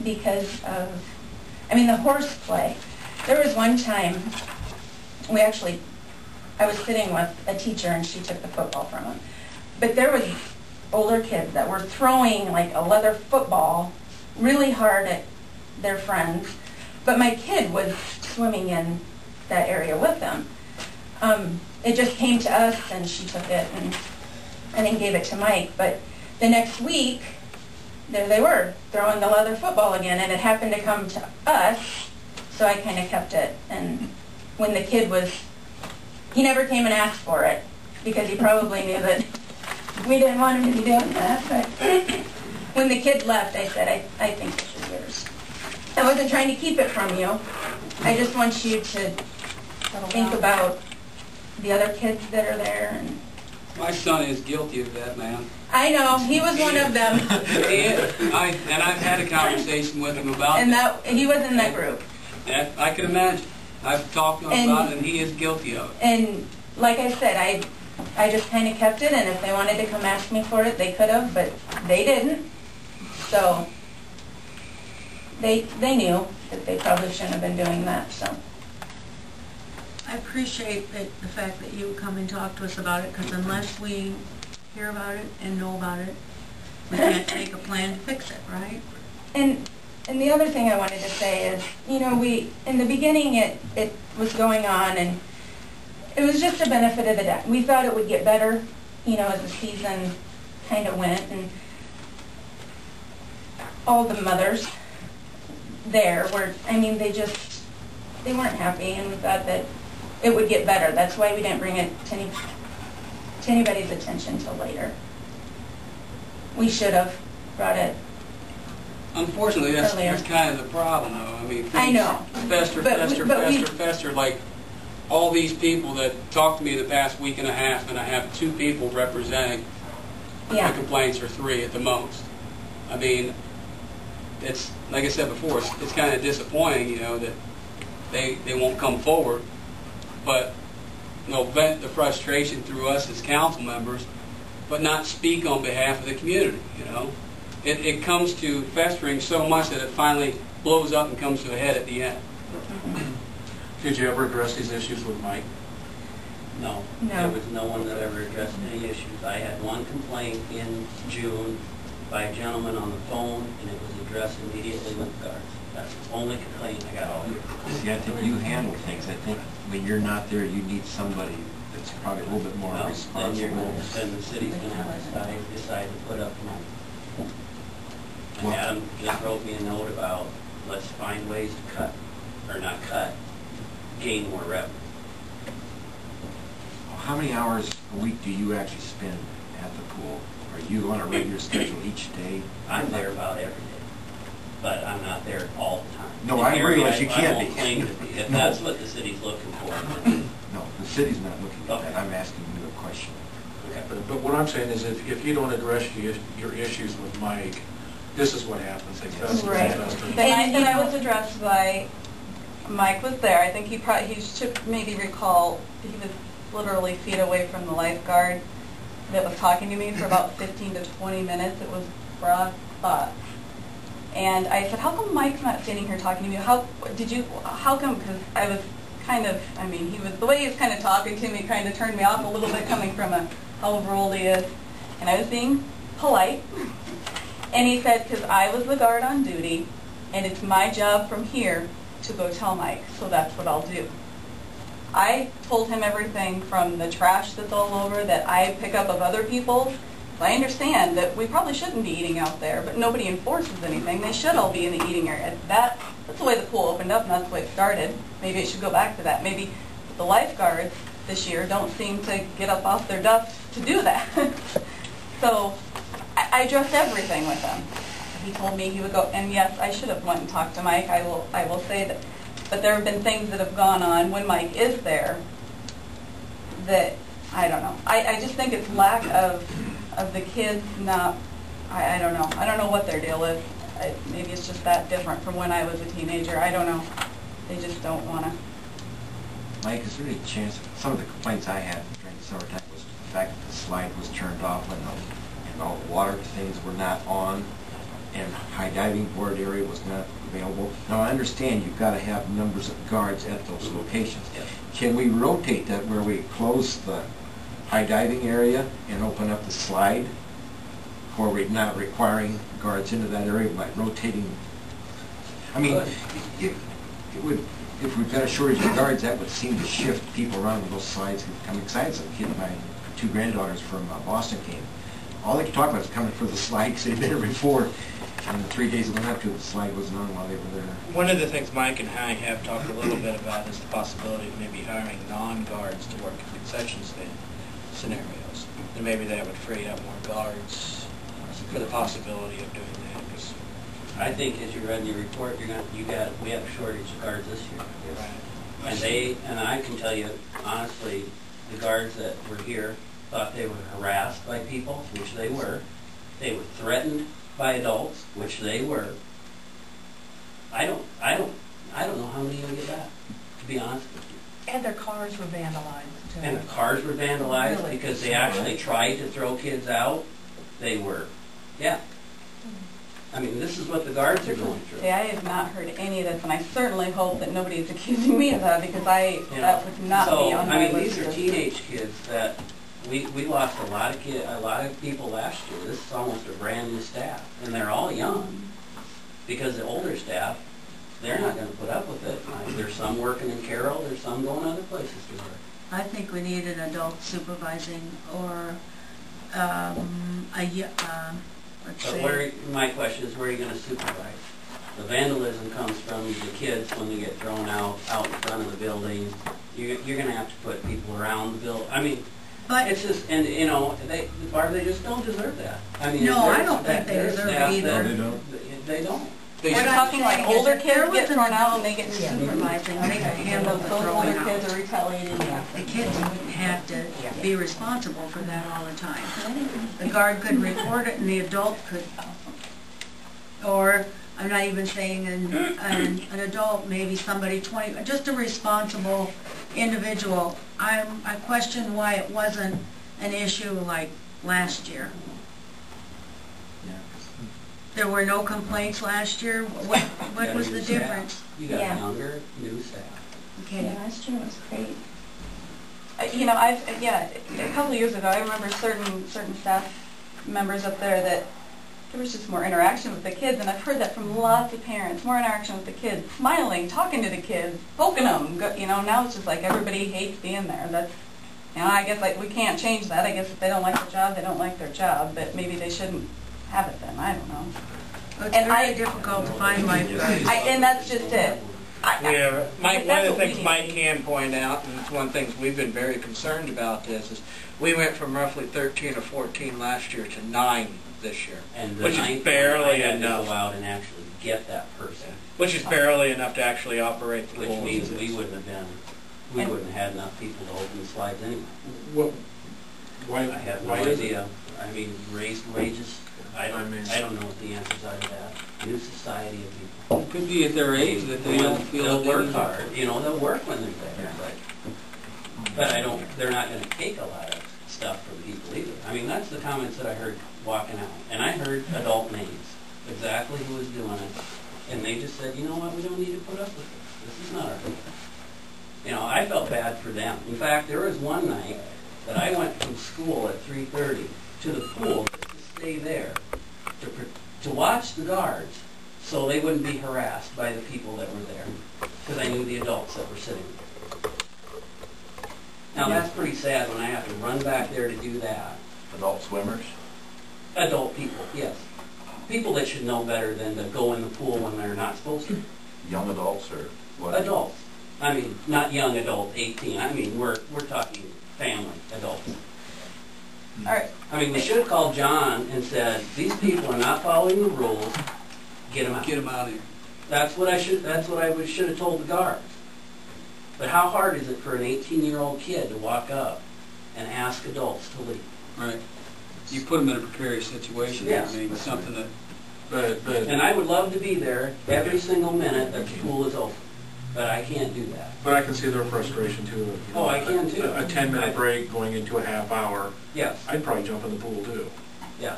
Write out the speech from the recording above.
because of, I mean, the horseplay. There was one time, I was sitting with a teacher and she took the football from him. But there was older kids that were throwing like a leather football really hard at their friends. But my kid was swimming in that area with them. It just came to us and she took it and then gave it to Mike. But the next week, there they were, throwing the leather football again, and it happened to come to us, so I kind of kept it. And when the kid he never came and asked for it, because he probably knew that we didn't want him to be doing that. But when the kid left, I said, I think this is yours. I wasn't trying to keep it from you. I just want you to think about the other kids that are there. And my son is guilty of that, ma'am. I know, he was one of them. And I've had a conversation with him about it. He was in that group. I can imagine. I've talked to him about it, and he is guilty of it. And like I said, I just kind of kept it, and if they wanted to come ask me for it, they could have, but they didn't. So they knew that they probably shouldn't have been doing that. So I appreciate the fact that you come and talk to us about it, because unless we hear about it and know about it, we can't make a plan to fix it, right? And the other thing I wanted to say is, you know, in the beginning it was going on, and it was just a benefit of the doubt. We thought it would get better, you know, as the season kind of went, and all the mothers there were, I mean, they weren't happy, and we thought that it would get better. That's why we didn't bring it to anybody's attention till later. We should have brought it. Unfortunately, that's kind of the problem, though. I mean, I know. fester, like all these people that talked to me the past week and a half, and I have 2 people representing the complaints, or 3 at the most. I mean, it's, like I said before, it's kind of disappointing, you know, that they won't come forward, but they'll vent the frustration through us as council members, but not speak on behalf of the community, you know. It comes to festering so much that it finally blows up and comes to a head at the end. Did you ever address these issues with Mike? No. There was no one that ever addressed any issues. I had one complaint in June by a gentleman on the phone, and it was addressed immediately with the guards. That's the only complaint I got all year. See, I think you handle things. I think when you're not there, you need somebody that's probably a little bit more responsible. Then the city's going to have to decide to put up money. And Adam just wrote me a note about, let's find ways to gain more revenue. How many hours a week do you actually spend at the pool? Are you on a regular schedule each day? I'm there about every day, but I'm not there all the time. No, I realize you can't be. If that's what the city's looking for. No, the city's not looking at that. I'm asking you a question. Okay. But what I'm saying is, if you don't address your issues with Mike, this is what happens. Right. And I was addressed by, Mike was there. I think he should maybe recall, he was literally feet away from the lifeguard that was talking to me for about 15 to 20 minutes. It was broad thought. And I said, how come Mike's not sitting here talking to me? How come, because I was kind of, I mean, the way he was kind of talking to me kind of turned me off a little bit, coming from however old he is. And I was being polite. And he said, because I was the guard on duty, and it's my job from here to go tell Mike, so that's what I'll do. I told him everything from the trash that's all over that I pick up of other people. I understand that we probably shouldn't be eating out there, but nobody enforces anything. They should all be in the eating area. That's the way the pool opened up, and that's the way it started. Maybe it should go back to that. Maybe the lifeguards this year don't seem to get up off their duff to do that. So I addressed everything with him. He told me he would go, and yes, I should have went and talked to Mike. I will say that. But there have been things that have gone on when Mike is there that, I don't know. I just think it's lack of the kids not, I don't know. I don't know what their deal is. Maybe it's just that different from when I was a teenager. I don't know. They just don't want to. Mike, is there any chance, some of the complaints I had during the summertime was the fact that the slide was turned off and all the water things were not on. and high diving board area was not available. Now, I understand you've got to have numbers of guards at those locations. Yep. Can we rotate that where we close the high diving area and open up the slide, or we're not requiring guards into that area by rotating? I mean, it would, if we've got a shortage of guards, that would seem to shift people around with those slides coming. Because I had some kid, my two granddaughters from Boston came. All they could talk about was coming for the slide because they'd been there before. And the 3 days that went up to the slide wasn't on while they were there. One of the things Mike and I have talked a little bit about is the possibility of maybe hiring non-guards to work in concession stand scenarios. And maybe that would free up more guards for the possibility of doing that. Cause I think as you read in your report, we have a shortage of guards this year. right. And I can tell you, honestly, the guards that were here thought they were harassed by people, which they were. They were threatened by adults, which they were. I don't know how many you'll get back, to be honest with you. And their cars were vandalized, too. And the cars were vandalized Really? because they actually tried to throw kids out. They were, yeah. I mean, this is what the guards are going through. See, I have not heard any of this, and I certainly hope that nobody is accusing me of that, because that would not be on my list. These are teenage kids that we lost a lot of people last year. This is almost a brand new staff, and they're all young, because the older staff, they're not going to put up with it. There's some working in Carroll, there's some going other places to work. I think we need an adult supervising or let's But say. my question is, where are you going to supervise? The vandalism comes from the kids when they get thrown out in front of the building. You're going to have to put people around the building. I mean, But it's just, and you know, they just don't deserve that. I mean, No, I there's- don't think they there's deserve it staff either. that- They don't? They don't. They We're should- talking like saying is older if there kids get was an thrown out adult and they get supervising, they could handle the those older throwing kids out. are retaliating. The kids wouldn't have to be responsible for that all the time. The guard could report it and the adult could, or, I'm not even saying an adult, maybe somebody 20, just a responsible individual. I question why it wasn't an issue like last year. There were no complaints last year? What was the difference? You got Yeah. younger, new staff. Okay. Yeah, last year was great. You know, a couple of years ago, I remember certain staff members up there that there was just more interaction with the kids, and I've heard that from lots of parents, more interaction with the kids, smiling, talking to the kids, poking them, you know, now it's just like everybody hates being there. That's, you know, I guess like we can't change that. I guess if they don't like their job, they don't like their job, but maybe they shouldn't have it then, I don't know. It's And very difficult to find lifeguards. And that's just it. Yeah, Mike, one That's of the what we things need. Mike can point out, and it's one of the things we've been very concerned about this, is we went from roughly 13 or 14 last year to 9 this year, And the which ninth is one, barely I had to enough. go out and actually get that person, Which is barely enough to actually operate the which pool. means we wouldn't have had enough people to open the slides anyway. What, why, I have no why is it? idea. I mean, raised wages, I don't know what the answers are to that. New society of people. It could be at their age that they don't feel They'll that they work need- hard, you know, they'll work when they're there, but they're not gonna take a lot of stuff from people either. I mean, that's the comments that I heard walking out. And I heard adult names, exactly who was doing it. And they just said, you know what, we don't need to put up with this. This is not our thing. You know, I felt bad for them. In fact, there was one night that I went from school at 3:30 to the pool to stay there, to watch the guards so they wouldn't be harassed by the people that were there, because I knew the adults that were sitting there. Now, that's pretty sad when I have to run back there to do that. Adult swimmers? Adult people, yes. People that should know better than to go in the pool when they're not supposed to. Young adults or what? Adults. I mean, not young adult, 18. I mean, we're talking family adults. All right. I mean, we should have called John and said, these people are not following the rules, get them out. Get them out of here. That's what I should have told the guards. But how hard is it for an 18-year-old kid to walk up and ask adults to leave? Right. You put them in a precarious situation. Yes. I mean, something that, But, And I would love to be there every single minute that the pool is open, but I can't do that. but I can see their frustration too. You know, Oh, I can too. A 10-minute break going into a half hour, Yes, I'd probably jump in the pool too. yeah.